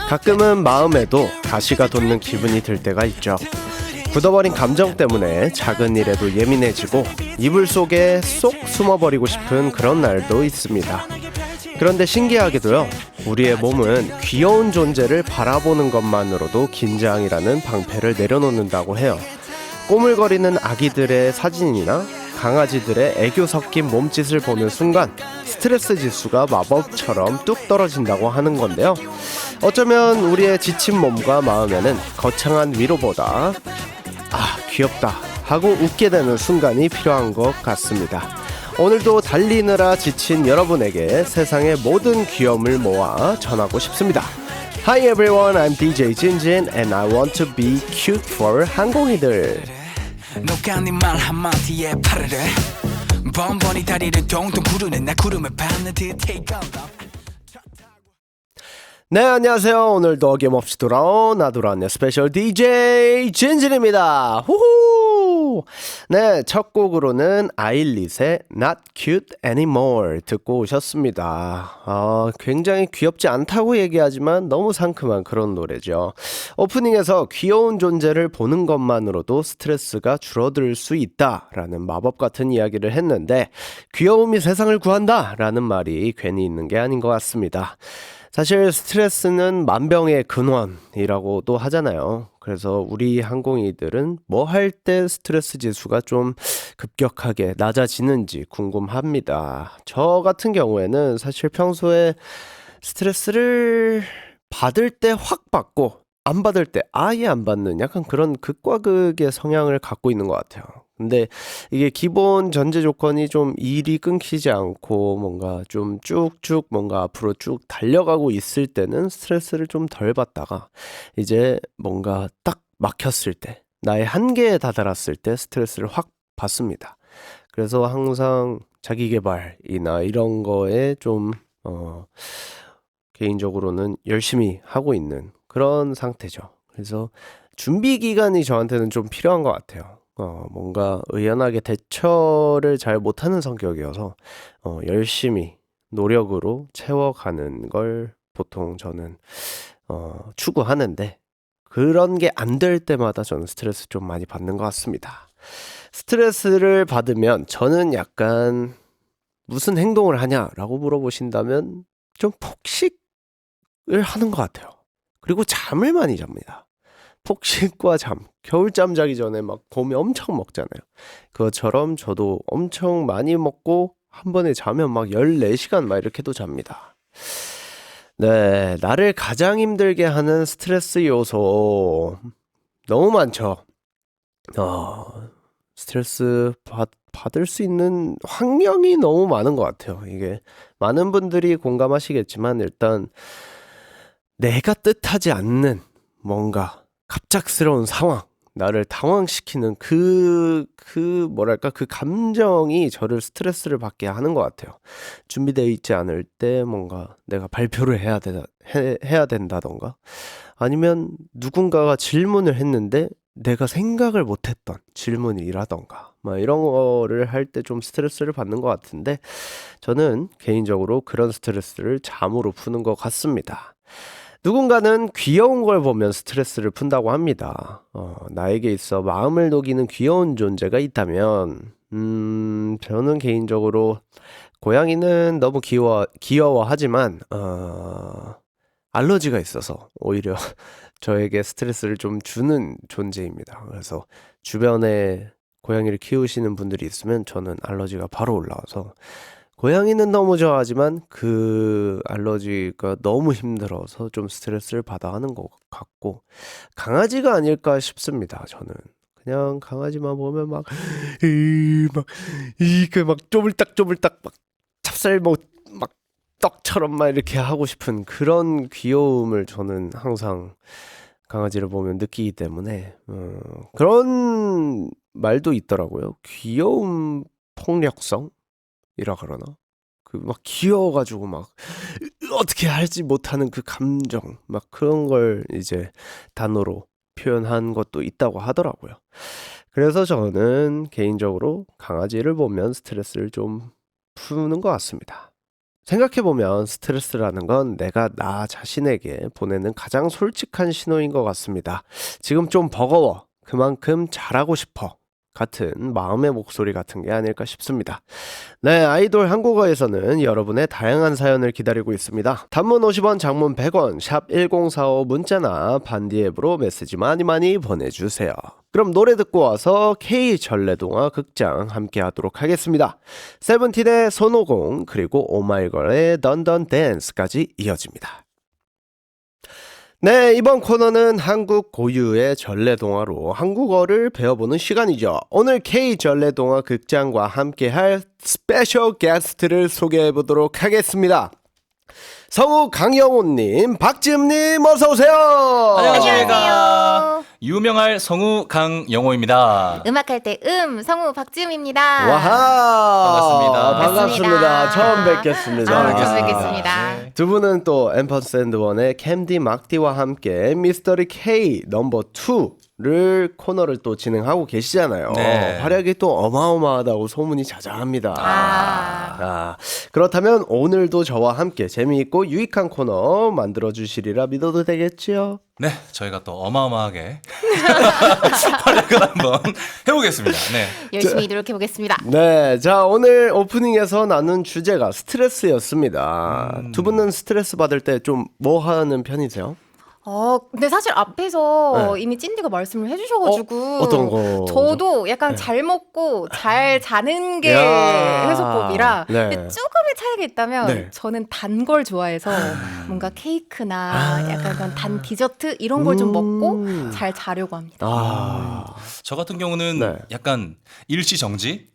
가끔은 마음에도 가시가 돋는 기분이 들 때가 있죠. 굳어버린 감정 때문에 작은 일에도 예민해지고 이불 속에 쏙 숨어버리고 싶은 그런 날도 있습니다. 그런데 신기하게도요, 우리의 몸은 귀여운 존재를 바라보는 것만으로도 긴장이라는 방패를 내려놓는다고 해요. 꼬물거리는 아기들의 사진이나 강아지들의 애교 섞인 몸짓을 보는 순간 스트레스 지수가 마법처럼 뚝 떨어진다고 하는 건데요. 어쩌면 우리의 지친 몸과 마음에는 거창한 위로보다 귀엽다 하고 웃게 되는 순간이 필요한 것 같습니다. 오늘도 달리느라 지친 여러분에게 세상의 모든 귀여움을 모아 전하고 싶습니다. Hi everyone, I'm DJ 진진 and I want to be cute for 항공이들. 녹아낸 말 한마디에 파르르 번번이 다리를 동동 구르는 나 구름을 밟는 듯 take off. 네, 안녕하세요. 오늘도 어김없이 돌아온 나돌아왔네 스페셜 DJ 진진입니다. 후후. 네, 첫 곡으로는 아일릿의 Not Cute Anymore 듣고 오셨습니다. 굉장히 귀엽지 않다고 얘기하지만 너무 상큼한 그런 노래죠. 오프닝에서 귀여운 존재를 보는 것만으로도 스트레스가 줄어들 수 있다라는 마법 같은 이야기를 했는데, 귀여움이 세상을 구한다 라는 말이 괜히 있는 게 아닌 것 같습니다. 사실 스트레스는 만병의 근원이라고도 하잖아요. 그래서 우리 항공이들은 뭐 할 때 스트레스 지수가 좀 급격하게 낮아지는지 궁금합니다. 저 같은 경우에는 사실 평소에 스트레스를 받을 때 확 받고 안 받을 때 아예 안 받는 약간 그런 극과 극의 성향을 갖고 있는 것 같아요. 근데 이게 기본 전제 조건이 좀 일이 끊기지 않고 뭔가 좀 쭉쭉 뭔가 앞으로 쭉 달려가고 있을 때는 스트레스를 좀 덜 받다가, 이제 뭔가 딱 막혔을 때, 나의 한계에 다다랐을 때 스트레스를 확 받습니다. 그래서 항상 자기 개발이나 이런 거에 좀 개인적으로는 열심히 하고 있는 그런 상태죠. 그래서 준비 기간이 저한테는 좀 필요한 것 같아요. 뭔가 의연하게 대처를 잘 못하는 성격이어서 열심히 노력으로 채워가는 걸 보통 저는 추구하는데, 그런 게 안 될 때마다 저는 스트레스 좀 많이 받는 것 같습니다. 스트레스를 받으면 저는 약간 무슨 행동을 하냐라고 물어보신다면 좀 폭식을 하는 것 같아요. 그리고 잠을 많이 잡니다. 폭식과 잠, 겨울잠 자기 전에 막 봄에 엄청 먹잖아요. 그것처럼 저도 엄청 많이 먹고 한 번에 자면 막 14시간 막 이렇게도 잡니다. 네, 나를 가장 힘들게 하는 스트레스 요소 너무 많죠. 스트레스 받을 수 있는 환경이 너무 많은 것 같아요. 이게 많은 분들이 공감하시겠지만, 일단 내가 뜻하지 않는 뭔가 갑작스러운 상황, 나를 당황시키는 뭐랄까, 그 감정이 저를 스트레스를 받게 하는 것 같아요. 준비되어 있지 않을 때 뭔가 내가 발표를 해야 된다던가, 아니면 누군가가 질문을 했는데 내가 생각을 못했던 질문이라던가, 막 이런 거를 할 때 좀 스트레스를 받는 것 같은데, 저는 개인적으로 그런 스트레스를 잠으로 푸는 것 같습니다. 누군가는 귀여운 걸 보면 스트레스를 푼다고 합니다. 나에게 있어 마음을 녹이는 귀여운 존재가 있다면, 저는 개인적으로 고양이는 너무 귀여워하지만, 알러지가 있어서 오히려 저에게 스트레스를 좀 주는 존재입니다. 그래서 주변에 고양이를 키우시는 분들이 있으면 저는 알러지가 바로 올라와서, 고양이는 너무 좋아하지만 그 알러지가 너무 힘들어서 좀 스트레스를 받아 하는 것 같고, 강아지가 아닐까 싶습니다. 저는 그냥 강아지만 보면 막 쪼물딱쪼물딱 막 찹쌀 막 떡처럼 막 이렇게 하고 싶은 그런 귀여움을 저는 항상 강아지를 보면 느끼기 때문에, 그런 말도 있더라고요. 귀여움 폭력성? 이라 그러나? 그 막 귀여워가지고 막 어떻게 할지 못하는 그 감정, 막 그런 걸 이제 단어로 표현한 것도 있다고 하더라고요. 그래서 저는 개인적으로 강아지를 보면 스트레스를 좀 푸는 것 같습니다. 생각해보면 스트레스라는 건 내가 나 자신에게 보내는 가장 솔직한 신호인 것 같습니다. 지금 좀 버거워. 그만큼 잘하고 싶어. 같은 마음의 목소리 같은 게 아닐까 싶습니다. 네, 아이돌 한국어에서는 여러분의 다양한 사연을 기다리고 있습니다. 단문 50원, 장문 100원, 샵 1045 문자나 반디 앱으로 메시지 많이 보내주세요. 그럼 노래 듣고 와서 K 전래동화 극장 함께 하도록 하겠습니다. 세븐틴의 손오공 그리고 오마이걸의 던던 댄스까지 이어집니다. 네, 이번 코너는 한국 고유의 전래동화로 한국어를 배워보는 시간이죠. 오늘 K 전래동화 극장과 함께할 스페셜 게스트를 소개해보도록 하겠습니다. 성우 강영훈님, 박지음님 어서오세요. 안녕하십니까. 유명할 성우 강영호입니다. 음악할 때 성우 박지음입니다. 와하, 반갑습니다. 처음 뵙겠습니다. 처음 뵙겠습니다. 네. 두 분은 또 앰퍼샌드원의 캠디 막디와 함께 미스터리 K 넘버 2를 코너를 또 진행하고 계시잖아요. 네. 활약이 또 어마어마하다고 소문이 자자합니다. 그렇다면 오늘도 저와 함께 재미있고 유익한 코너 만들어주시리라 믿어도 되겠지요? 네, 저희가 또 어마어마하게 활약을 한번 해보겠습니다. 네. 열심히 노력해보겠습니다. 네, 자 오늘 오프닝에서 나눈 주제가 스트레스였습니다. 두 분은 스트레스 받을 때 좀 뭐 하는 편이세요? 근데 사실 앞에서 네. 이미 찐디가 말씀을 해주셔가지고 어떤 거? 저도 약간 네. 잘 먹고 잘 자는 게 야. 해소법이라 네. 근데 조금의 차이가 있다면 네. 저는 단 걸 좋아해서 뭔가 케이크나 약간 그런 단 디저트 이런 걸 좀 먹고 잘 자려고 합니다. 저 같은 경우는 네. 약간 일시정지?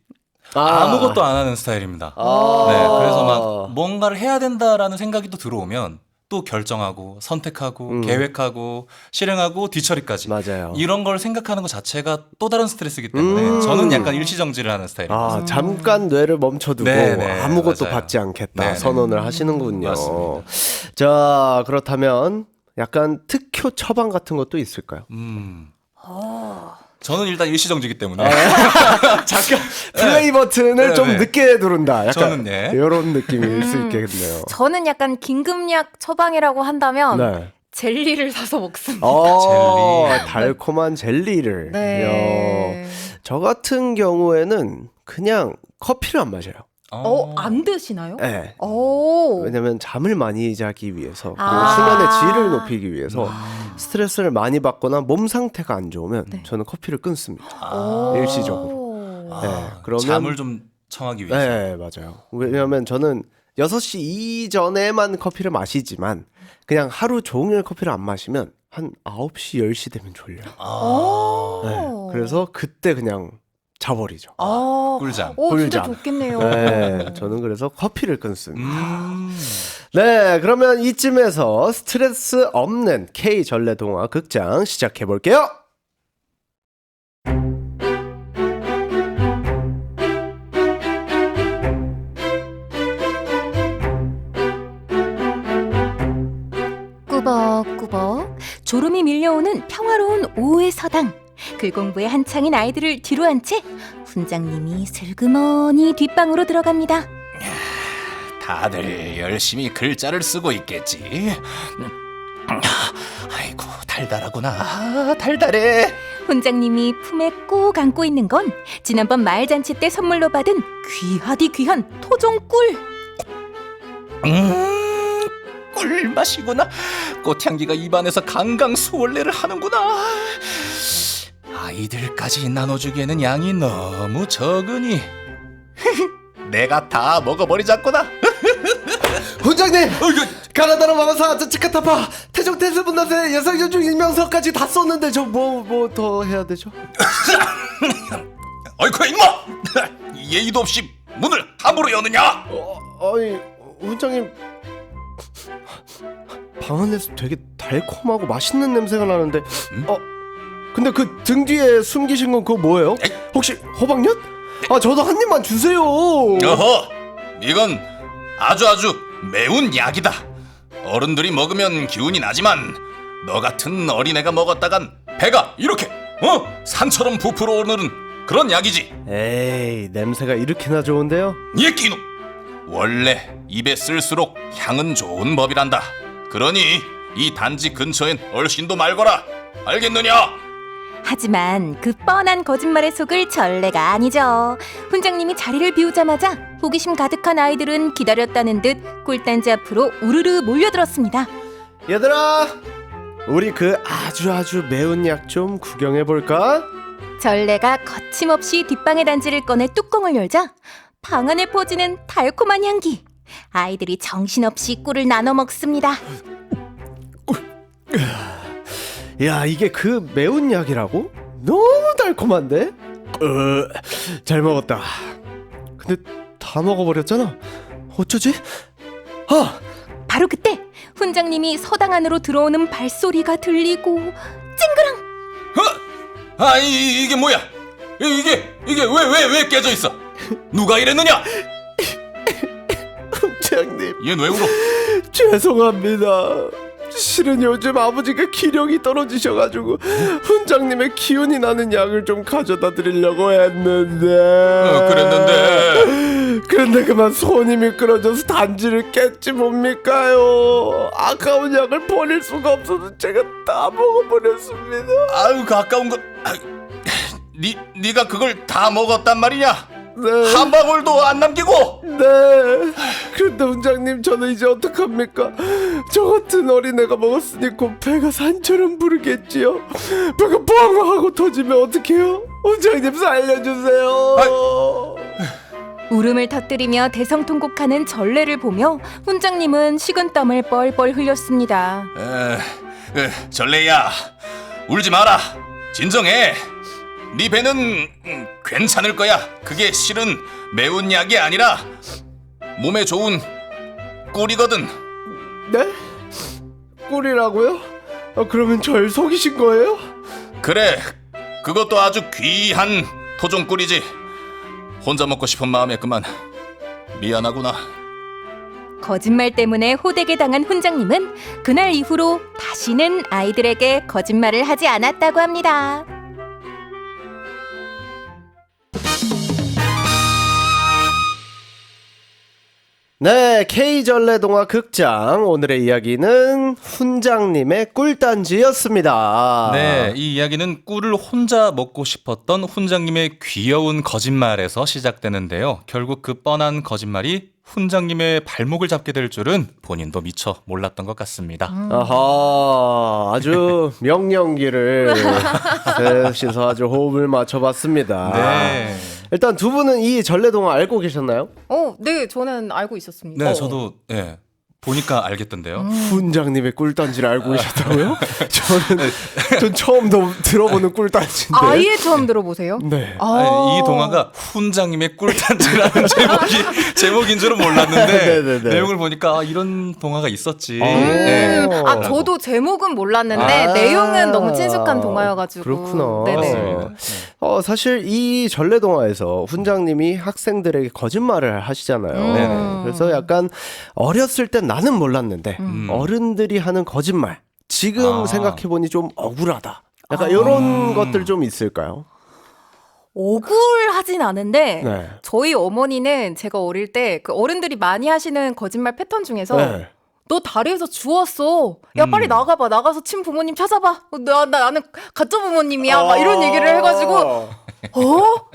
아무것도 안 하는 스타일입니다. 아. 네, 그래서 막 뭔가를 해야 된다라는 생각이 또 들어오면 또 결정하고 선택하고 계획하고 실행하고 뒤처리까지 맞아요. 이런 걸 생각하는 것 자체가 또 다른 스트레스이기 때문에 저는 약간 일시정지를 하는 스타일입니다. 잠깐 뇌를 멈춰두고 네, 네, 아무것도 맞아요. 받지 않겠다 네, 네. 선언을 하시는군요. 맞습니다. 자, 그렇다면 약간 특효 처방 같은 것도 있을까요? 저는 일단 일시정지이기 때문에 잠깐 플레이 버튼을 네, 좀 네. 늦게 누른다. 약간 저는 예. 이런 느낌일 수 있겠네요. 저는 약간 긴급약 처방이라고 한다면 네. 젤리를 사서 먹습니다. 젤리. 달콤한 젤리를. 네. 저 같은 경우에는 그냥 커피를 안 마셔요. 안 드시나요? 네. 오. 왜냐면 잠을 많이 자기 위해서 그리고 아. 수면의 질을 높이기 위해서 스트레스를 많이 받거나 몸 상태가 안 좋으면 저는 커피를 끊습니다. 일시적으로. 네, 그러면 잠을 좀 청하기 위해서. 네, 맞아요. 왜냐면 저는 6시 이전에만 커피를 마시지만 그냥 하루 종일 커피를 안 마시면 한 9시, 10시 되면 졸려요. 네, 그래서 그때 그냥 자버리죠. 꿀잠. 오, 진짜 꿀잠. 좋겠네요. 네, 저는 그래서 커피를 끊습니다. 네, 그러면 이쯤에서 스트레스 없는 K 전래동화 극장 시작해 볼게요. 꾸벅꾸벅 졸음이 밀려오는 평화로운 오후의 서당. 글 공부에 한창인 아이들을 뒤로 한 채 훈장님이 슬그머니 뒷방으로 들어갑니다. 다들 열심히 글자를 쓰고 있겠지. 아이고 달달하구나. 달달해. 훈장님이 품에 꼭 안고 있는 건 지난번 마을잔치 때 선물로 받은 귀하디 귀한 토종꿀. 꿀맛이구나. 꽃향기가 입안에서 강강 수월래를 하는구나. 아이들까지 나눠주기에는 양이 너무 적으니 내가 다 먹어버리자꾸나. 훈장님! 가나다라 마마사 치카타파 태종 태세분단세 여성연중 일명서까지 다 썼는데 저 뭐 더 해야 되죠? 어이쿠 임마. 예의도 없이 문을 함부로 여느냐. 아니 훈장님 방 안에서 되게 달콤하고 맛있는 냄새가 나는데 근데 그 등 뒤에 숨기신 건 그거 뭐예요? 에이. 혹시 호박엿? 저도 한 입만 주세요. 어허, 이건 아주 매운 약이다. 어른들이 먹으면 기운이 나지만 너 같은 어린애가 먹었다간 배가 이렇게 산처럼 부풀어 오르는 그런 약이지. 에이 냄새가 이렇게나 좋은데요? 이 끼놈, 원래 입에 쓸수록 향은 좋은 법이란다. 그러니 이 단지 근처엔 얼씬도 말거라. 알겠느냐? 하지만 그 뻔한 거짓말에 속을 전례가 아니죠. 훈장님이 자리를 비우자마자 호기심 가득한 아이들은 기다렸다는 듯 꿀단지 앞으로 우르르 몰려들었습니다. 얘들아, 우리 그 아주 매운 약 좀 구경해볼까? 전례가 거침없이 뒷방의 단지를 꺼내 뚜껑을 열자 방 안에 퍼지는 달콤한 향기. 아이들이 정신없이 꿀을 나눠 먹습니다. 야, 이게 그 매운 약이라고? 너무 달콤한데? 잘 먹었다. 근데 다 먹어버렸잖아. 어쩌지? 아! 바로 그때 훈장님이 서당 안으로 들어오는 발소리가 들리고 찡그랑! 이게 뭐야? 이게 왜 깨져 있어? 누가 이랬느냐? 훈장님, 얘 왜 울어? 죄송합니다. 실은 요즘 아버지가 기력이 떨어지셔가지고 훈장님의 기운이 나는 약을 좀 가져다 드리려고 했는데 그런데 그만 손이 미끄러져서 단지를 깼지 뭡니까요. 아까운 약을 버릴 수가 없어서 제가 다 먹어버렸습니다. 아유, 그 아까운 거. 네가 그걸 다 먹었단 말이냐? 네. 한 방울도 안 남기고. 네. 그런데 훈장님, 저는 이제 어떡합니까? 저 같은 어린애가 먹었으니 곧 배가 산처럼 부르겠지요. 배가 뻥 하고 터지면 어떡해요? 훈장님 살려주세요. 울음을 터뜨리며 대성통곡하는 전례를 보며 훈장님은 식은땀을 뻘뻘 흘렸습니다. 전래야, 울지 마라. 진정해. 네 배는 괜찮을 거야. 그게 실은 매운 약이 아니라 몸에 좋은 꿀이거든. 네? 꿀이라고요? 그러면 절 속이신 거예요? 그래, 그것도 아주 귀한 토종 꿀이지. 혼자 먹고 싶은 마음에 그만. 미안하구나. 거짓말 때문에 호되게 당한 훈장님은 그날 이후로 다시는 아이들에게 거짓말을 하지 않았다고 합니다. 네, K전래동화 극장 오늘의 이야기는 훈장님의 꿀단지였습니다. 네, 이 이야기는 꿀을 혼자 먹고 싶었던 훈장님의 귀여운 거짓말에서 시작되는데요. 결국 그 뻔한 거짓말이 훈장님의 발목을 잡게 될 줄은 본인도 미처 몰랐던 것 같습니다. 아하, 아주 명령기를 쓰셔서 아주 호흡을 맞춰봤습니다. 네. 일단 두 분은 이 전래동화 알고 계셨나요? 네, 저는 알고 있었습니다. 네, 저도 보니까 알겠던데요. 훈장님의 꿀단지를 알고 계셨다고요? 전 처음 들어보는 꿀단지인데. 아예 처음 들어보세요? 네. 아니, 이 동화가 훈장님의 꿀단지라는 제목인 줄은 몰랐는데 네네네. 내용을 보니까 이런 동화가 있었지. 네. 저도 제목은 몰랐는데 내용은 너무 친숙한 동화여가지고. 그렇구나. 네네. 맞습니다. 사실 이 전래동화에서 훈장님이 학생들에게 거짓말을 하시잖아요. 네네. 그래서 약간 어렸을 땐 나는 몰랐는데 어른들이 하는 거짓말 지금 생각해보니 좀 억울하다. 약간 이런 것들 좀 있을까요? 억울하진 않은데 네. 저희 어머니는 제가 어릴 때 그 어른들이 많이 하시는 거짓말 패턴 중에서 네. 너 다리에서 주웠어. 야 빨리 나가봐. 나가서 친 부모님 찾아봐. 나는 가짜 부모님이야. 막 이런 얘기를 해가지고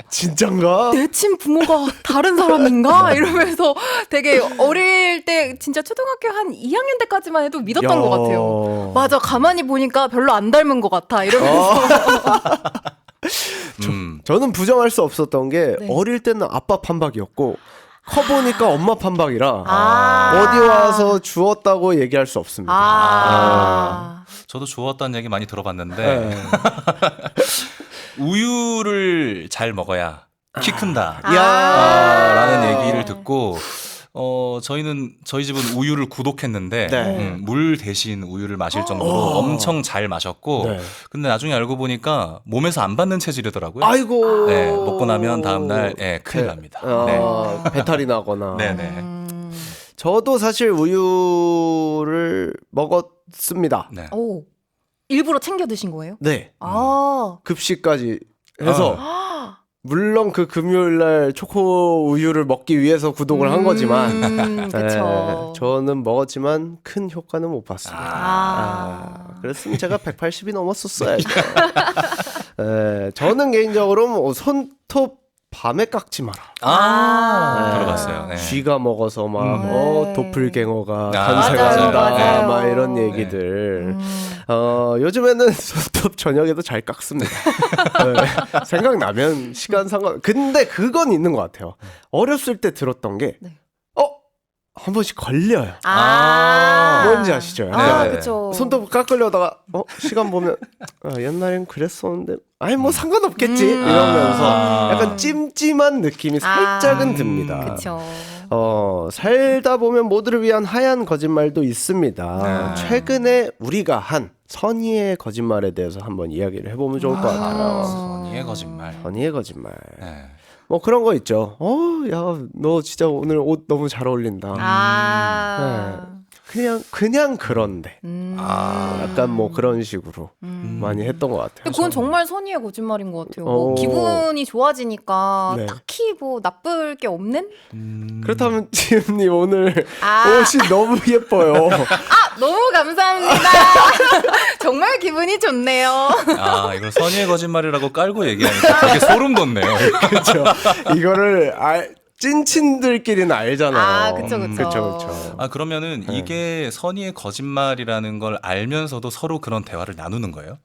진짠가? 내 친 부모가 다른 사람인가? 이러면서 되게 어릴 때 진짜 초등학교 한 2학년 때까지만 해도 믿었던 것 같아요. 맞아, 가만히 보니까 별로 안 닮은 것 같아. 이러면서. 저는 부정할 수 없었던 게 네. 어릴 때는 아빠 판박이었고 커보니까 엄마 판박이라 아. 어디 와서 주웠다고 얘기할 수 없습니다. 저도 주웠다는 얘기 많이 들어봤는데 네. 우유를 잘 먹어야 키 큰다. 야. 라는 얘기를 듣고 저희 집은 우유를 구독했는데 네. 물 대신 우유를 마실 정도로 엄청 잘 마셨고 네. 근데 나중에 알고 보니까 몸에서 안 받는 체질이더라고요. 아이고. 네, 먹고 나면 다음날 큰일 납니다. 네. 배탈이 나거나. 네네. 저도 사실 우유를 먹었습니다. 네. 오, 일부러 챙겨 드신 거예요? 네. 아. 급식까지 해서 물론 그 금요일날 초코 우유를 먹기 위해서 구독을 한 거지만 그쵸. 저는 먹었지만 큰 효과는 못 봤습니다. 그랬으면 제가 180이 넘었었어요. 저는 개인적으로 뭐 손톱 밤에 깎지 마라. 들어봤어요. 네. 쥐가 먹어서 막 도플갱어가 맞아요, 탄생한다 맞아요. 막 이런 얘기들. 요즘에는 손톱 저녁에도 잘 깎습니다. 생각나면 시간 상관. 근데 그건 있는 것 같아요. 어렸을 때 들었던 게 한 번씩 걸려요. 뭔지 아시죠? 약간 그쵸. 손톱 깎으려다가 시간 보면 옛날엔 그랬었는데 아니 뭐 상관없겠지 이러면서 약간 찜찜한 느낌이 살짝은 듭니다. 그쵸. 살다 보면 모두를 위한 하얀 거짓말도 있습니다. 최근에 우리가 한 선의의 거짓말에 대해서 한번 이야기를 해보면 좋을 것 같아요. 선의의 거짓말. 선의의 거짓말. 네. 뭐 그런 거 있죠. 야, 너 진짜 오늘 옷 너무 잘 어울린다. 그냥 그런데. 약간 뭐 그런 식으로 많이 했던 것 같아요. 근데 그건 정말 선의의 거짓말인 것 같아요. 뭐 기분이 좋아지니까 네. 딱히 뭐 나쁠 게 없는? 그렇다면 지은님 오늘 아. 옷이 너무 예뻐요. 너무 감사합니다. 정말 기분이 좋네요. 이걸 선의의 거짓말이라고 깔고 얘기하니까 되게 소름 돋네요. 그렇죠. 이거를 찐친들끼리는 알잖아요. 그쵸. 그쵸. 그러면은 이게 선의의 거짓말이라는 걸 알면서도 서로 그런 대화를 나누는 거예요?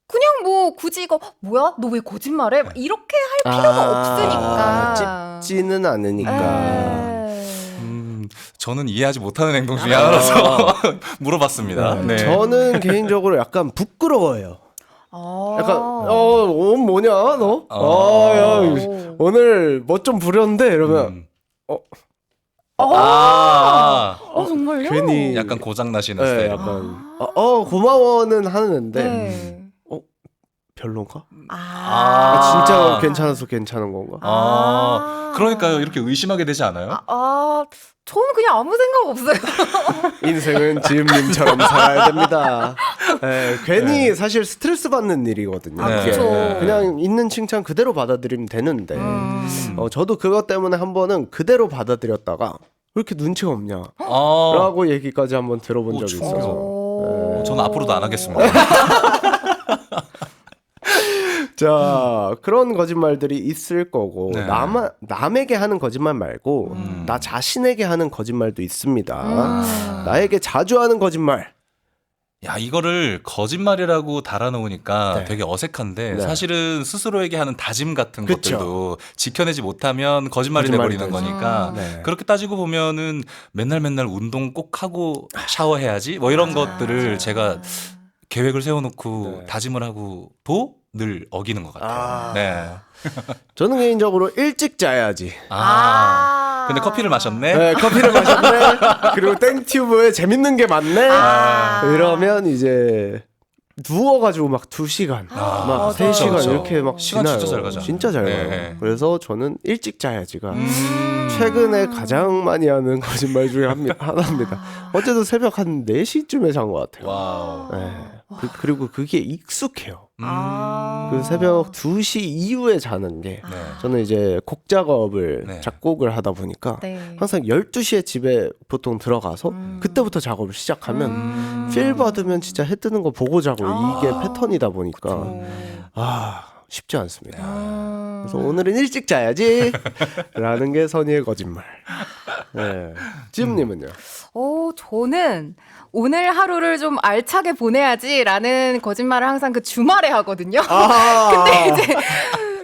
그냥 뭐 굳이 이거 뭐야? 너 왜 거짓말해? 막 이렇게 할 필요가 없으니까. 찝지는 않으니까. 저는 이해하지 못하는 행동 중에 하나라서 물어봤습니다. 네. 저는 개인적으로 약간 부끄러워요. 약간 옷 뭐냐 너? 야, 오늘 뭐 좀 부렸는데 이러면 정말요? 괜히 약간 고장 나시는 네, 스타일. 약간 고마워는 하는데 네. 별론가? 아, 진짜 괜찮아서 괜찮은 건가? 그러니까요. 이렇게 의심하게 되지 않아요? 저는 그냥 아무 생각 없어요. 인생은 지음님처럼 살아야 됩니다. 괜히 사실 스트레스 받는 일이거든요. 네. 그게. 그쵸. 그냥 있는 칭찬 그대로 받아들이면 되는데 저도 그것 때문에 한 번은 그대로 받아들였다가 왜 이렇게 눈치가 없냐 라고 얘기까지 한번 들어본 적이 추워요. 있어서 저는 앞으로도 안 하겠습니다. 자, 그런 거짓말들이 있을 거고 네. 남에게 하는 거짓말 말고 나 자신에게 하는 거짓말도 있습니다. 나에게 자주 하는 거짓말. 야, 이거를 거짓말이라고 달아놓으니까 네. 되게 어색한데 네. 사실은 스스로에게 하는 다짐 같은 그쵸. 것들도 지켜내지 못하면 거짓말이 거짓말이 돼버리는 되죠. 거니까 네. 그렇게 따지고 보면은 맨날 운동 꼭 하고 샤워해야지 뭐 이런 것들을 제가 계획을 세워놓고 네. 다짐을 하고도 늘 어기는 것 같아요. 네. 저는 개인적으로 일찍 자야지. 근데 커피를 마셨네? 네, 커피를 마셨네. 그리고 땡튜브에 재밌는 게 많네. 이러면 이제 누워가지고 막 2시간, 막 3시간 그쵸. 이렇게 막 시간 지나요. 진짜 잘 가잖아요. 진짜 잘 가요. 네. 그래서 저는 일찍 자야지가 최근에 가장 많이 하는 거짓말 중에 하나입니다. 어제도 새벽 한 4시쯤에 잔 것 같아요. 와우. 네. 그리고 그게 익숙해요. 아. 그 새벽 2시 이후에 자는 게 네. 저는 이제 곡 작업을 네. 작곡을 하다 보니까 네. 항상 12시에 집에 보통 들어가서 그때부터 작업을 시작하면 필 받으면 진짜 해 뜨는 거 보고 자고 이게 패턴이다 보니까 쉽지 않습니다. 그래서 오늘은 일찍 자야지 라는 게 선의의 거짓말. 네. 지음님은요? 저는 오늘 하루를 좀 알차게 보내야지라는 거짓말을 항상 그 주말에 하거든요. 근데 이제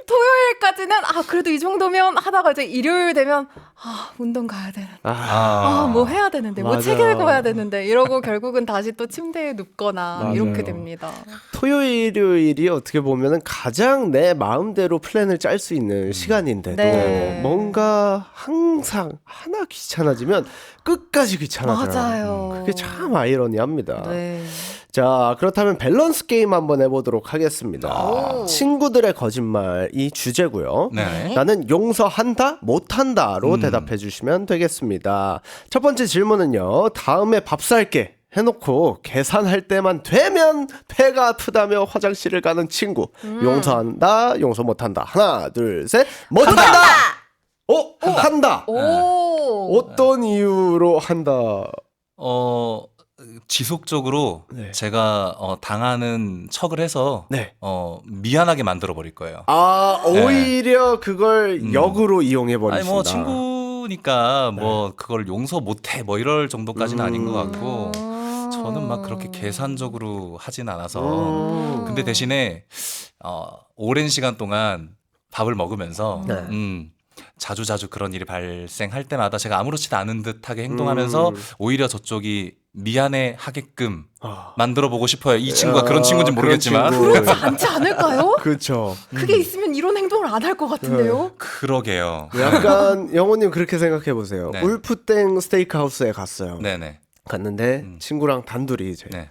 토요일까지는 그래도 이 정도면 하다가 이제 일요일 되면 운동 가야 되는데 뭐 해야 되는데 뭐 맞아요. 책 읽어야 되는데 이러고 결국은 다시 또 침대에 눕거나 맞아요. 이렇게 됩니다. 토요일, 일요일이 어떻게 보면은 가장 내 마음대로 플랜을 짤 수 있는 시간인데도 네. 뭔가 항상 하나 귀찮아지면 끝까지 귀찮아져요. 맞아요. 그게 참 아이러니합니다. 네. 자, 그렇다면 밸런스 게임 한번 해보도록 하겠습니다. 오. 친구들의 거짓말이 주제고요. 네. 나는 용서한다, 못한다로 대답해 주시면 되겠습니다. 첫 번째 질문은요. 다음에 밥 살게. 해놓고 계산할 때만 되면 배가 아프다며 화장실을 가는 친구. 용서한다, 용서 못한다. 하나, 둘, 셋. 못한다. 한다. 오. 어떤 이유로 한다? 지속적으로 네. 제가 당하는 척을 해서 네. 미안하게 만들어 버릴 거예요. 아, 오히려 그걸 역으로 이용해 버리신다. 아니 뭐 친구니까 뭐 그걸 용서 못해 뭐 이럴 정도까지는 아닌 것 같고 저는 막 그렇게 계산적으로 하진 않아서 근데 대신에 오랜 시간 동안 밥을 먹으면서 네. 자주 그런 일이 발생할 때마다 제가 아무렇지도 않은 듯하게 행동하면서 오히려 저쪽이 미안해 하게끔 만들어 보고 싶어요. 이 친구가 그런 친구인지 모르겠지만 그런 친구. 그렇지 않지 않을까요? 그렇죠. 그게 있으면 이런 행동을 안 할 것 같은데요. 그러게요. 약간 영호님 그렇게 생각해 보세요. 네. 울프땡 스테이크하우스에 갔어요. 네네. 갔는데 친구랑 단둘이 이제 네.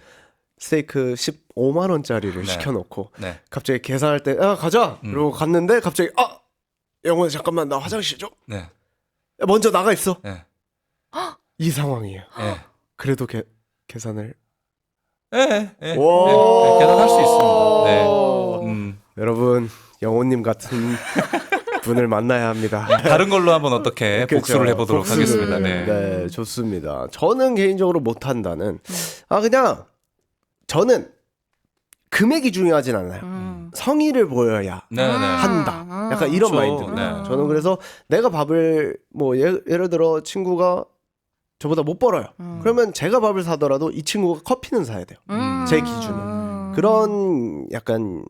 스테이크 15만 원짜리를 네. 시켜놓고 네. 갑자기 계산할 때 가자 이러고 갔는데 갑자기 영호야 잠깐만 나 화장실 좀 네. 야, 먼저 나가 있어. 네. 이 상황이에요. 네. 그래도 계산을 네. 네. 와. 계산할 수 있습니다. 네. 여러분 영호님 같은 분을 만나야 합니다. 다른 걸로 한번 어떻게 그렇죠. 복수를 해보도록 복수를. 하겠습니다. 네. 네, 좋습니다. 저는 개인적으로 못한다는 그냥 저는 금액이 중요하진 않아요. 성의를 보여야 네네. 한다. 약간 이런 그렇죠. 마인드입니다. 네. 저는 그래서 내가 밥을 뭐 예를 들어 친구가 저보다 못 벌어요. 그러면 제가 밥을 사더라도 이 친구가 커피는 사야 돼요. 제 기준은. 그런 약간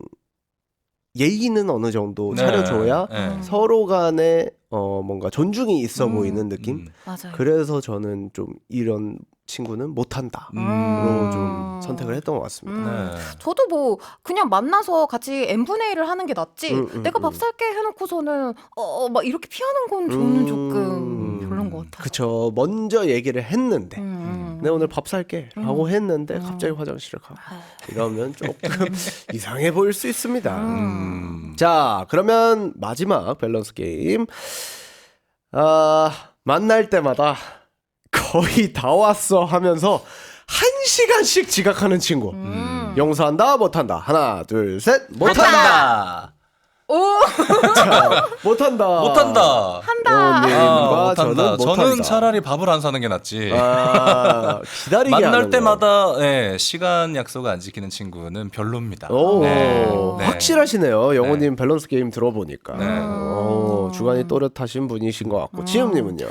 예의는 어느 정도 네. 차려줘야 네. 서로 간에 뭔가 존중이 있어 보이는 느낌? 맞아요. 그래서 저는 좀 이런 친구는 못한다로 좀 선택을 했던 것 같습니다. 네. 저도 뭐 그냥 만나서 같이 n분의 1을 하는 게 낫지 내가 밥 살게 해놓고서는 막 이렇게 피하는 건 저는 조금 별론 것 같아요. 그쵸. 먼저 얘기를 했는데 내가 오늘 밥 살게 라고 했는데 갑자기 화장실을 가 이러면 조금 이상해 보일 수 있습니다. 자, 그러면 마지막 밸런스 게임. 만날 때마다 거의 다 왔어 하면서 1시간씩 지각하는 친구. 용서한다 못한다. 하나 둘 셋. 못한다. 오 자, 못한다. 못한다. 영호님과 못한다. 저는 못한다. 차라리 밥을 안 사는 게 낫지. 기다리게 만날 하는 때마다 시간 약속 안 지키는 친구는 별로입니다. 거. 오, 네. 확실하시네요. 영호님 밸런스 게임 들어보니까. 네. 주관이 또렷하신 분이신 것 같고. 지음님은요?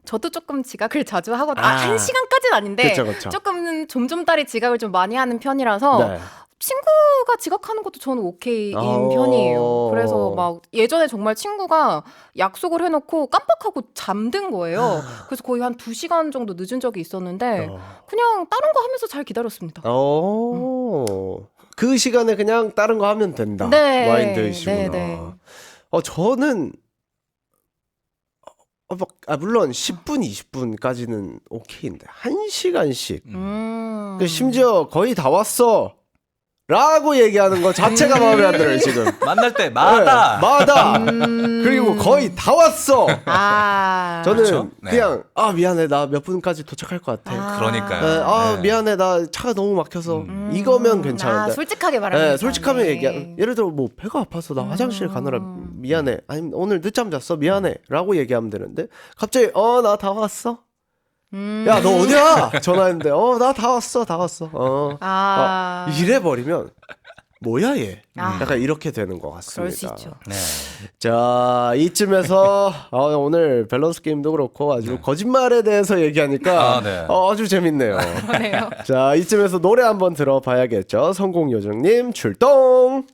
저도 조금 지각을 자주 하거든요. 1시간까지는 아닌데 그쵸. 조금 좀따리 지각을 좀 많이 하는 편이라서 네. 친구가 지각하는 것도 저는 오케이인 편이에요. 그래서 막 예전에 정말 친구가 약속을 해놓고 깜빡하고 잠든 거예요. 그래서 거의 한 2시간 정도 늦은 적이 있었는데 그냥 다른 거 하면서 잘 기다렸습니다. 그 시간에 그냥 다른 거 하면 된다. 네. 마인드이시구나. 네. 저는 물론 10분, 20분까지는 오케이인데 1시간씩 심지어 거의 다 왔어 라고 얘기하는 거 자체가 마음에 안 들어요 지금. 만날 때마다 네, 마다 그리고 거의 다 왔어. 저는 그렇죠? 네. 그냥 미안해 나 몇 분까지 도착할 것 같아. 그러니까요. 네. 미안해 나 차가 너무 막혀서 이거면 괜찮은데. 솔직하게 말하면 솔직하면 예를 들어 뭐 배가 아파서 나 화장실 가느라 미안해. 아니면 오늘 늦잠 잤어 미안해 라고 얘기하면 되는데 갑자기 나 다 왔어. 야 너 어디야? 전화했는데 나 다 왔어. 이래 버리면 뭐야 얘? 약간 이렇게 되는 것 같습니다. 그럴 수 있죠. 네. 자, 이쯤에서 오늘 밸런스 게임도 그렇고 아주 거짓말에 대해서 얘기하니까 아주 재밌네요. 그러네요. 자, 이쯤에서 노래 한번 들어봐야겠죠. 성공요정님 출동.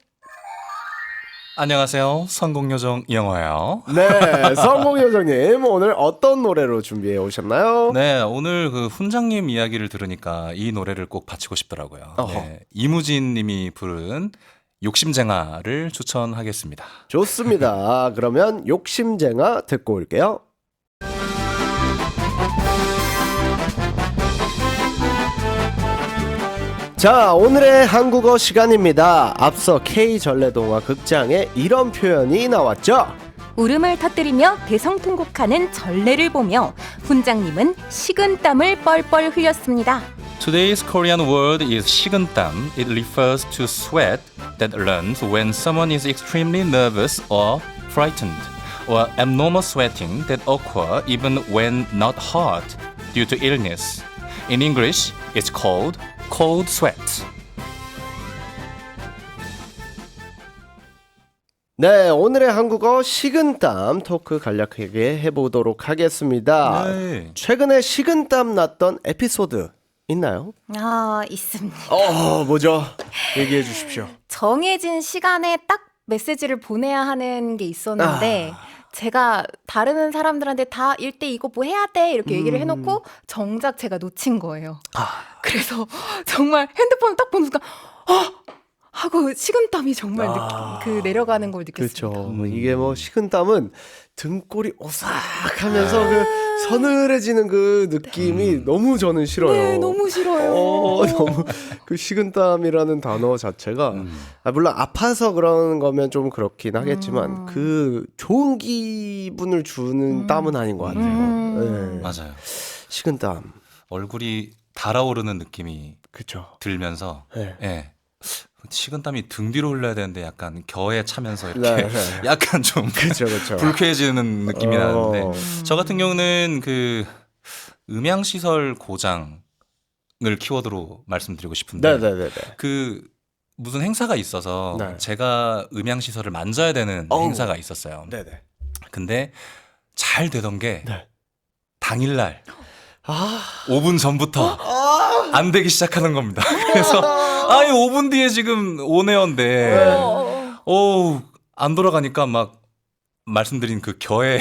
안녕하세요. 성공요정 이영화예요. 네, 성공요정님 오늘 어떤 노래로 준비해 오셨나요? 네, 오늘 그 훈장님 이야기를 들으니까 이 노래를 꼭 바치고 싶더라고요. 네, 이무진 님이 부른 욕심쟁아를 추천하겠습니다. 좋습니다. 그러면 욕심쟁아 듣고 올게요. 자, 오늘의 한국어 시간입니다. 앞서 K전래동화 극장에 이런 표현이 나왔죠. 울음을 터뜨리며 대성통곡하는 전래를 보며 훈장님은 식은땀을 뻘뻘 흘렸습니다. Today's Korean word is 식은땀. It refers to sweat that runs when someone is extremely nervous or frightened, or abnormal sweating that occur even when not hot due to illness. In English, it's called cold sweat. 네, 오늘의 한국어 식은땀 토크 간략하게 해보도록 하겠습니다. 네. 최근에 식은땀 났던 에피소드 있나요? 있습니다. 뭐죠? 얘기해 주십시오. 정해진 시간에 딱 메시지를 보내야 하는 게 있었는데 제가 다른 사람들한테 다 일대 이거 뭐 해야 돼 이렇게 얘기를 해놓고 정작 제가 놓친 거예요. 그래서 정말 핸드폰을 딱 보는 순간 하고 식은땀이 정말 내려가는 걸 느꼈습니다. 그렇죠. 이게 뭐 식은땀은 등골이 오싹하면서 그 서늘해지는 그 느낌이 너무 저는 싫어요. 네, 너무 싫어요. 너무 그 식은땀이라는 단어 자체가 물론 아파서 그런 거면 좀 그렇긴 하겠지만 그 좋은 기분을 주는 땀은 아닌 것 같아요. 네. 맞아요. 식은땀. 얼굴이 달아오르는 느낌이 그렇죠. 들면서 네. 예. 식은땀이 등 뒤로 흘러야 되는데 약간 겨에 차면서 이렇게 네, 네. 약간 좀 그렇죠, 그렇죠. 불쾌해지는 느낌이 나는데 어. 저 같은 경우는 그 음향시설 고장을 키워드로 말씀드리고 싶은데 네네네. 그 무슨 행사가 있어서 네. 제가 음향시설을 만져야 되는 어우. 행사가 있었어요. 네네. 근데 잘 되던 게 네. 당일날 5분 전부터 안 되기 시작하는 겁니다. 그래서 이 5분 뒤에 지금 오네어인데 안 돌아가니까 막 말씀드린 그 겨에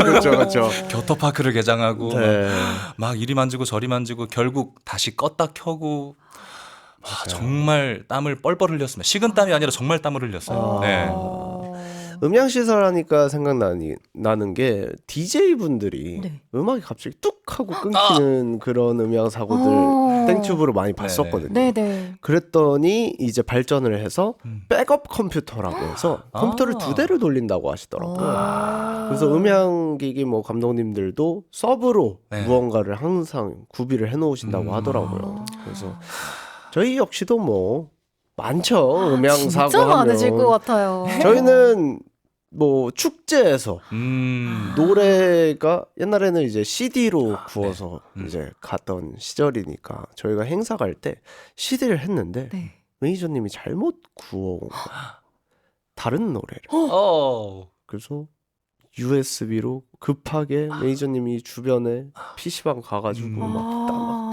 그렇죠, 그렇죠. 겨터파크를 개장하고 네. 막 이리 만지고 저리 만지고 결국 다시 껐다 켜고 정말 땀을 뻘뻘 흘렸습니다. 식은땀이 아니라 정말 땀을 흘렸어요. 네. 음향시설 하니까 생각나는 게 DJ분들이 네. 음악이 갑자기 뚝 하고 끊기는 그런 음향 사고들 땡튜브로 많이 봤었거든요. 네네. 그랬더니 이제 발전을 해서 백업 컴퓨터라고 해서 컴퓨터를 2대를 돌린다고 하시더라고요. 그래서 음향기기 뭐 감독님들도 서브로 네. 무언가를 항상 구비를 해놓으신다고 하더라고요. 그래서 저희 역시도 뭐 많죠. 음향 사고 진짜 하면. 많으실 것 같아요. 저희는 뭐 축제에서 음. 노래가 옛날에는 이제 CD로 구워서 이제 갔던 시절이니까 저희가 행사 갈 때 CD를 했는데 네. 매니저님이 잘못 구워온 거예요. 다른 노래를. 그래서 USB로 급하게 매니저님이 주변에 PC방 가가지고 막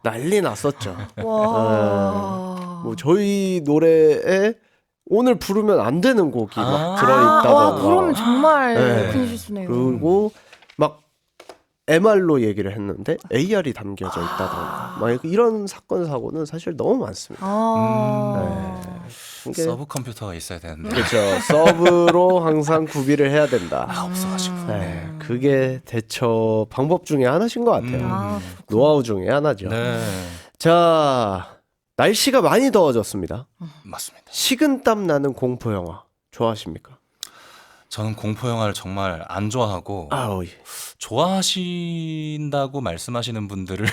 난리 났었죠. 와. 뭐 저희 노래에 오늘 부르면 안 되는 곡이 막 와, 들어있다던가. 그럼 정말 네. 큰 실수네요. 그리고 막 MR로 얘기를 했는데 AR이 담겨져 있다던가. 막 이런 사건 사고는 사실 너무 많습니다. 이게- 서브 컴퓨터가 있어야 되는데 그렇죠. 서브로 항상 구비를 해야 된다. 없어가지고. 네, 그게 대처 방법 중에 하나신 것 같아요. 노하우 중에 하나죠. 네, 자, 날씨가 많이 더워졌습니다. 맞습니다. 식은땀 나는 공포 영화 좋아하십니까? 저는 공포 영화를 정말 안 좋아하고 아우, 예. 좋아하신다고 말씀하시는 분들을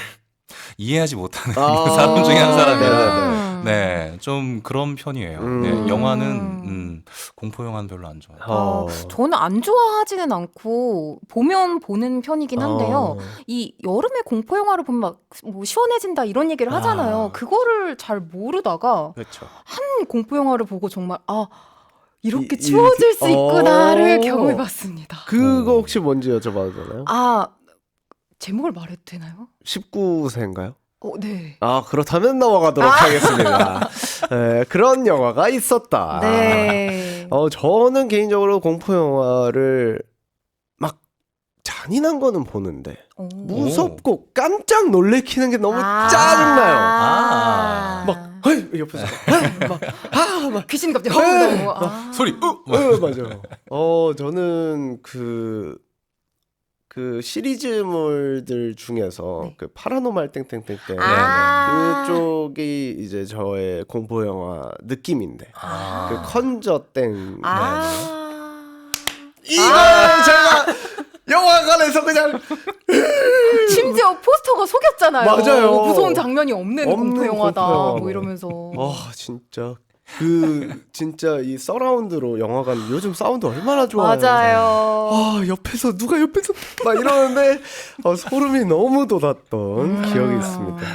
이해하지 못하는 아. 사람 중에 한 사람이라 네, 네, 좀 그런 편이에요. 네, 영화는 공포 영화는 별로 안 좋아해요. 저는 안 좋아하지는 않고 보면 보는 편이긴 한데요. 이 여름에 공포 영화를 보면 막 뭐 시원해진다 이런 얘기를 하잖아요. 그거를 잘 모르다가 그렇죠. 한 공포 영화를 보고 정말 이렇게 이- 추워질 수 이렇게- 있구나를 경험해봤습니다. 그거 혹시 뭔지 여쭤봐도 되나요? 제목을 말해도 되나요? 19세인가요? 네. 그렇다면 넘어가도록 하겠습니다. 네, 그런 영화가 있었다. 네. 저는 개인적으로 공포 영화를 막 잔인한 거는 보는데 무섭고 깜짝 놀래키는 게 너무 짜증나요. 막 옆에서 막 귀신이 갑자기 네. 나오고. 소리 맞아요. 저는 그 시리즈물들 중에서 네. 그 파라노말 땡땡땡땡 그쪽이 이제 저의 공포 영화 느낌인데 그 컨저 땡 이걸 제가 영화관에서 그냥 심지어 포스터가 속였잖아요. 맞아요. 무서운 장면이 없는 공포 영화다. 공포 영화. 뭐 이러면서. 진짜 진짜 이 서라운드로 영화관 요즘 사운드 얼마나 좋아요. 맞아요. 옆에서 누가 옆에서 막 이러는데 소름이 너무 돋았던 기억이 있습니다.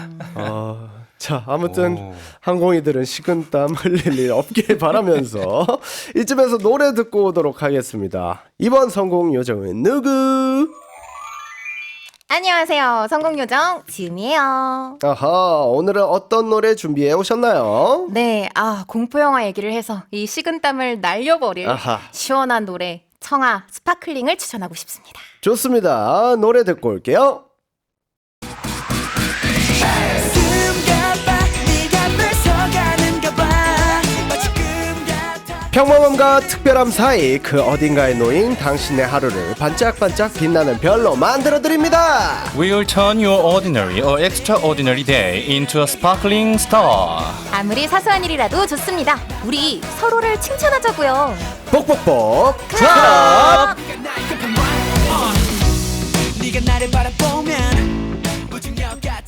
자, 아무튼 오. 항공이들은 식은땀 흘릴 일 없길 바라면서 이쯤에서 노래 듣고 오도록 하겠습니다. 이번 성공 요정은 누구? 안녕하세요. 성공요정 지음이에요. 아하, 오늘은 어떤 노래 준비해 오셨나요? 네, 공포 영화 얘기를 해서 이 식은땀을 날려버릴 아하. 시원한 노래 청아 스파클링을 추천하고 싶습니다. 좋습니다. 노래 듣고 올게요. 평범함과 특별함 사이 그 어딘가에 놓인 당신의 하루를 반짝반짝 빛나는 별로 만들어드립니다. We'll turn your ordinary or extraordinary day into a sparkling star. 아무리 사소한 일이라도 좋습니다. 우리 서로를 칭찬하자고요. 뽁뽁뽁 클럽!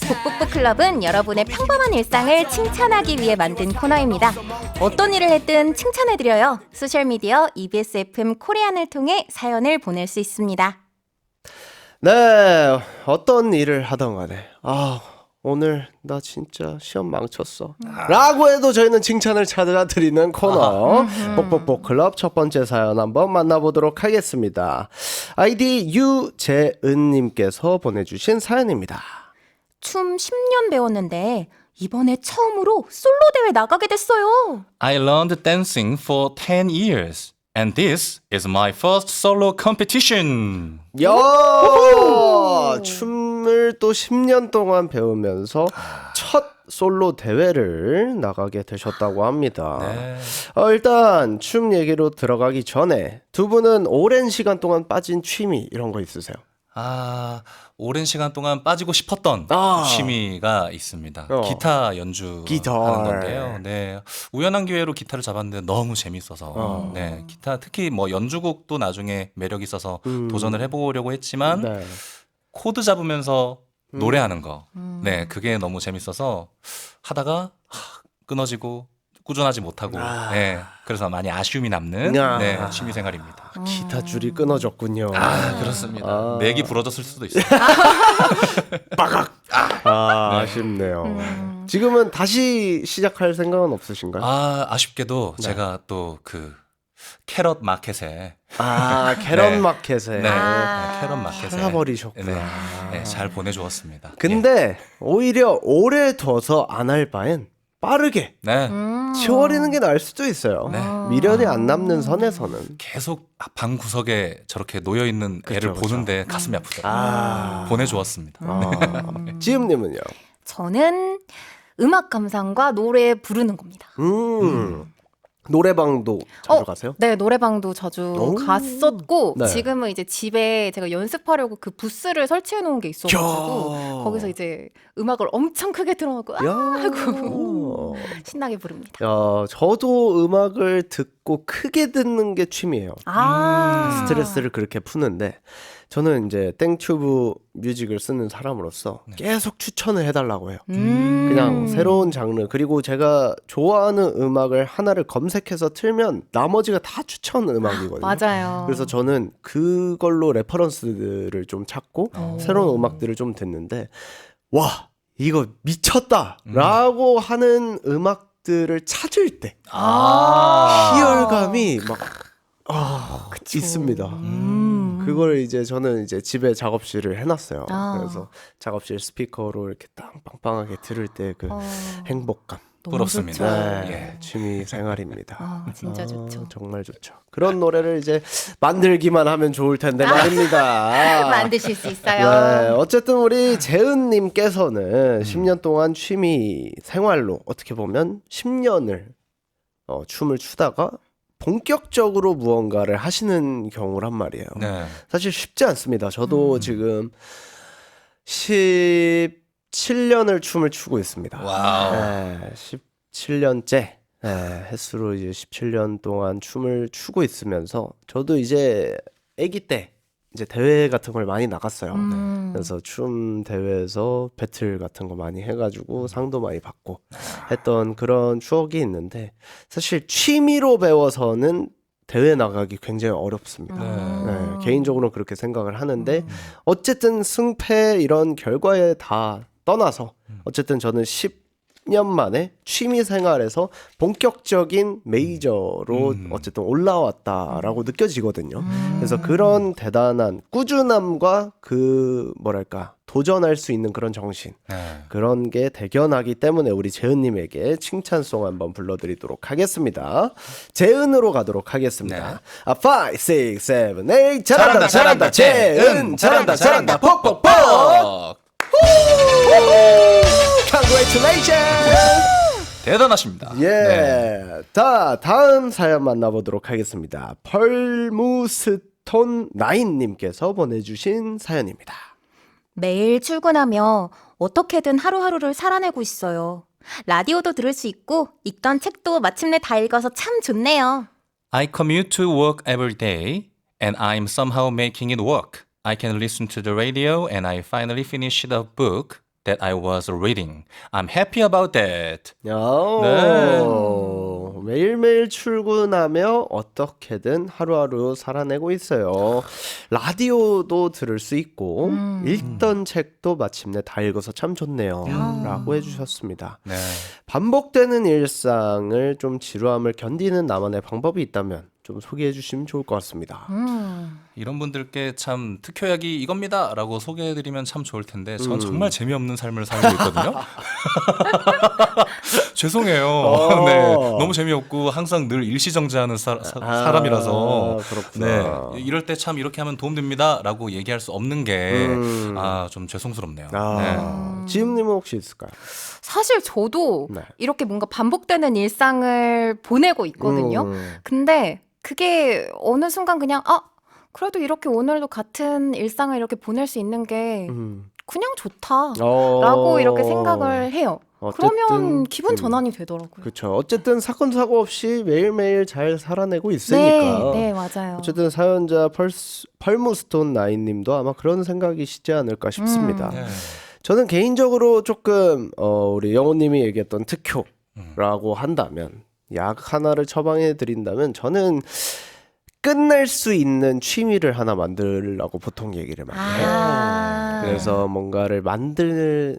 복복복 클럽은 여러분의 평범한 일상을 칭찬하기 위해 만든 코너입니다. 어떤 일을 했든 칭찬해드려요. 소셜미디어 EBS FM 코리안을 통해 사연을 보낼 수 있습니다. 네, 어떤 일을 하던 간에 오늘 나 진짜 시험 망쳤어 라고 해도 저희는 칭찬을 찾아드리는 코너 뽁뽁뽁 클럽 첫 번째 사연 한번 만나보도록 하겠습니다. 아이디 유재은님께서 보내주신 사연입니다. 춤 10년 배웠는데 이번에 처음으로 솔로 대회 나가게 됐어요. I learned dancing for 10 years. And this is my first solo competition. 야, 춤을 또 10년 동안 배우면서 첫 솔로 대회를 나가게 되셨다고 합니다. 네. 일단 춤 얘기로 들어가기 전에 두 분은 오랜 시간 동안 빠진 취미 이런 거 있으세요? 오랜 시간 동안 빠지고 싶었던 취미가 있습니다. 기타 연주하는 기타. 건데요. 네, 우연한 기회로 기타를 잡았는데 너무 재밌어서 네, 기타 특히 뭐 연주곡도 나중에 매력 있어서 도전을 해보려고 했지만 네. 코드 잡으면서 노래하는 거, 네, 그게 너무 재밌어서 하다가 끊어지고 꾸준하지 못하고, 네, 그래서 많이 아쉬움이 남는 네, 취미 생활입니다. 기타 줄이 끊어졌군요. 그렇습니다. 맥이 부러졌을 수도 있어요. 아쉽네요. 지금은 다시 시작할 생각은 없으신가요? 아쉽게도 제가 또 그 캐럿 마켓에 캐럿 네. 마켓에 네, 캐럿 마켓에 살아버리셨구나. 네, 잘 보내주었습니다. 근데 오히려 오래 둬서 안 할 바엔 빠르게 네, 치워버리는 게 나을 수도 있어요. 네. 미련이 안 남는 선에서는. 계속 방 구석에 저렇게 놓여 있는 애를 그쵸. 보는데 가슴이 아프더라고요. 보내주었습니다. 지음님은요? 저는 음악 감상과 노래 부르는 겁니다. 노래방도 자주 가세요? 네, 노래방도 자주 오. 갔었고 네. 지금은 이제 집에 제가 연습하려고 그 부스를 설치해 놓은 게 있어가지고 거기서 이제 음악을 엄청 크게 틀어놓고 하고 신나게 부릅니다. 야, 저도 음악을 듣고 크게 듣는 게 취미예요. 스트레스를 그렇게 푸는데 저는 이제 땡튜브 뮤직을 쓰는 사람으로서 계속 추천을 해달라고 해요. 그냥 새로운 장르 그리고 제가 좋아하는 음악을 하나를 검색해서 틀면 나머지가 다 추천 음악이거든요. 맞아요. 그래서 저는 그걸로 레퍼런스들을 좀 찾고 새로운 음악들을 좀 듣는데 와 이거 미쳤다 라고 하는 음악들을 찾을 때 희열감이 막 있습니다. 그걸 이제 저는 이제 집에 작업실을 해놨어요. 그래서 작업실 스피커로 이렇게 딱 빵빵하게 들을 때 그 행복감. 부럽습니다. 네, 취미 생활입니다. 진짜 좋죠. 정말 좋죠. 그런 노래를 이제 만들기만 하면 좋을 텐데 말입니다. 만드실 수 네, 있어요. 어쨌든 우리 재은님께서는 10년 동안 취미 생활로 어떻게 보면 10년을 춤을 추다가 본격적으로 무언가를 하시는 경우란 말이에요. 네. 사실 쉽지 않습니다. 저도 지금 17년을 춤을 추고 있습니다. 와우. 네, 17년째 횟수로 이제 17년 동안 춤을 추고 있으면서 저도 이제 아기 때 이제 대회 같은 걸 많이 나갔어요. 음. 그래서 춤 대회에서 배틀 같은 거 많이 해가지고 상도 많이 받고 했던 그런 추억이 있는데 사실 취미로 배워서는 대회 나가기 굉장히 어렵습니다. 네, 개인적으로 그렇게 생각을 하는데 어쨌든 승패 이런 결과에 다 떠나서 어쨌든 저는 10년 만에 취미 생활에서 본격적인 메이저로 어쨌든 올라왔다라고 느껴지거든요. 그래서 그런 대단한 꾸준함과 그 뭐랄까 도전할 수 있는 그런 정신 네. 그런 게 대견하기 때문에 우리 재은님에게 칭찬송 한번 불러드리도록 하겠습니다. 재은으로 가도록 하겠습니다. 네. 5, 6, 7, 8 잘한다 잘한다 재은 잘한다 잘한다 퍽퍽퍽 Congratulations! 대단하십니다. 예. 네. 자, 다음 사연 만나보도록 하겠습니다. 펄무스톤 나인님께서 보내주신 사연입니다. 매일 출근하며 어떻게든 하루하루를 살아내고 있어요. 라디오도 들을 수 있고 읽던 책도 마침내 다 읽어서 참 좋네요. I commute to work every day and I'm somehow making it work. I can listen to the radio and I finally finished a book that I was reading. I'm happy about that. 매일매일 출근하며 어떻게든 하루하루 살아내고 있어요. 라디오도 들을 수 있고 읽던 책도 마침내 다 읽어서 참 좋네요. 라고 해주셨습니다. 네. 반복되는 일상을 좀 지루함을 견디는 나만의 방법이 있다면 좀 소개해 주시면 좋을 것 같습니다. 이런 분들께 참 특효약이 이겁니다라고 소개해드리면 참 좋을 텐데 전 정말 재미없는 삶을 살고 있거든요. 죄송해요. 네, 너무 재미없고 항상 늘 일시정지하는 사람이라서 그렇구나. 네, 이럴 때 참 이렇게 하면 도움됩니다라고 얘기할 수 없는 게 좀 죄송스럽네요. 네. 지음님은 혹시 있을까요? 사실 저도 네. 이렇게 뭔가 반복되는 일상을 보내고 있거든요. 근데 그게 어느 순간 그냥 그래도 이렇게 오늘도 같은 일상을 이렇게 보낼 수 있는 게 그냥 좋다라고 이렇게 생각을 해요. 그러면 기분 전환이 되더라고요. 그렇죠. 어쨌든 사건 사고 없이 매일매일 잘 살아내고 있으니까. 네, 맞아요. 어쨌든 사연자 펄무스톤 나인님도 아마 그런 생각이시지 않을까 싶습니다. 네. 저는 개인적으로 조금 우리 영호님이 얘기했던 특효라고 한다면 약 하나를 처방해 드린다면 저는 끝낼 수 있는 취미를 하나 만들라고 보통 얘기를 많이 해요. 그래서 뭔가를 만들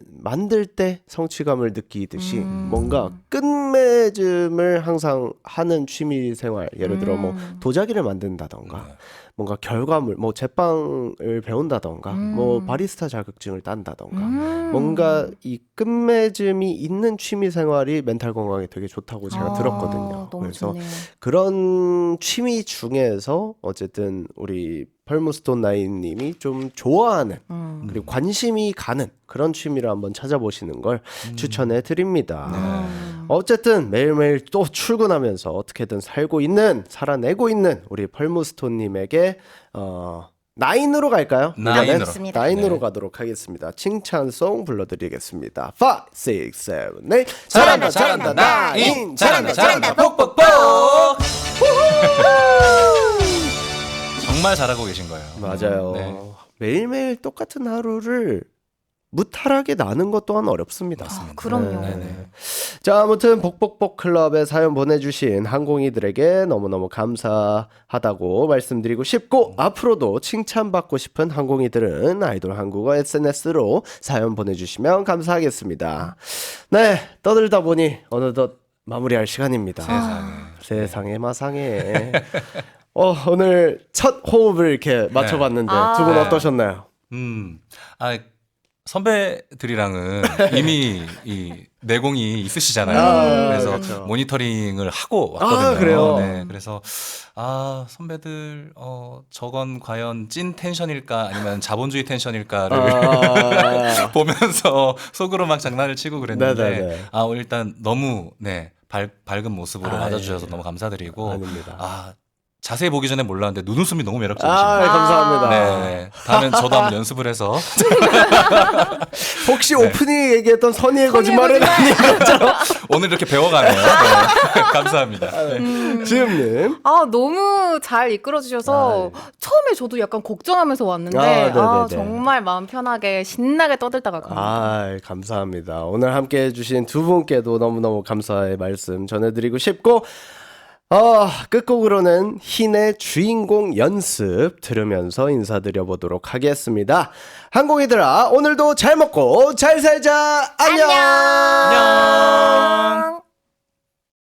때 성취감을 느끼듯이 뭔가 끝맺음을 항상 하는 취미 생활, 예를 들어 뭐 도자기를 만든다던가 뭔가 결과물, 뭐 제빵을 배운다던가 뭐 바리스타 자격증을 딴다던가 뭔가 이 끝맺음이 있는 취미 생활이 멘탈 건강에 되게 좋다고 제가 들었거든요. 너무 그래서 좋네요. 그런 취미 중에서 어쨌든 우리 펄무스톤 나인님이 좀 좋아하는 그리고 관심이 가는 그런 취미를 한번 찾아보시는 걸 추천해 드립니다. 어쨌든 매일매일 또 출근하면서 어떻게든 살아내고 있는 우리 펄무스톤님에게 나인으로 갈까요? 나인으로. 일단은 나인으로 가도록 하겠습니다. 칭찬송 불러드리겠습니다. 5, 6, 7, 8 잘한다 잘한다 나인 잘한다 잘한다 퍽퍽퍽 정말 잘하고 계신 거예요. 맞아요. 네. 매일매일 똑같은 하루를 무탈하게 나는 것 또한 어렵습니다. 그럼요. 네. 자, 아무튼 복복복 클럽에 사연 보내주신 항공이들에게 너무너무 감사하다고 말씀드리고 싶고 앞으로도 칭찬받고 싶은 항공이들은 아이돌 한국어 SNS로 사연 보내주시면 감사하겠습니다. 네, 떠들다 보니 어느덧 마무리할 시간입니다. 세상에 마상에. 오늘 첫 호흡을 이렇게 맞춰봤는데 두 분 어떠셨나요? 선배들이랑은 이미 이 내공이 있으시잖아요. 그래서 그렇죠. 모니터링을 하고 왔거든요. 그래요? 네, 그래서 선배들 저건 과연 찐 텐션일까 아니면 자본주의 텐션일까를 보면서 속으로 막 장난을 치고 그랬는데 네네네. 일단 너무 밝은 모습으로 맞아주셔서 너무 감사드리고 아닙니다. 자세히 보기 전에 몰랐는데 눈웃음이 너무 매력적이십니다. 아, 감사합니다. 네, 다음엔 저도 한번 연습을 해서 혹시 오프닝에 얘기했던 선의의 거짓말은 아닌 거죠? 오늘 이렇게 배워가네요. 네. 감사합니다. 지음님. 아, 너무 잘 이끌어 주셔서 처음에 저도 약간 걱정하면서 왔는데 네네네. 정말 마음 편하게 신나게 떠들다가 갑니다. 아, 감사합니다. 오늘 함께 해주신 두 분께도 너무너무 감사의 말씀 전해드리고 싶고, 끝곡으로는 흰의 주인공 연습 들으면서 인사드려보도록 하겠습니다. 한국이들아, 오늘도 잘 먹고 잘 살자. 안녕.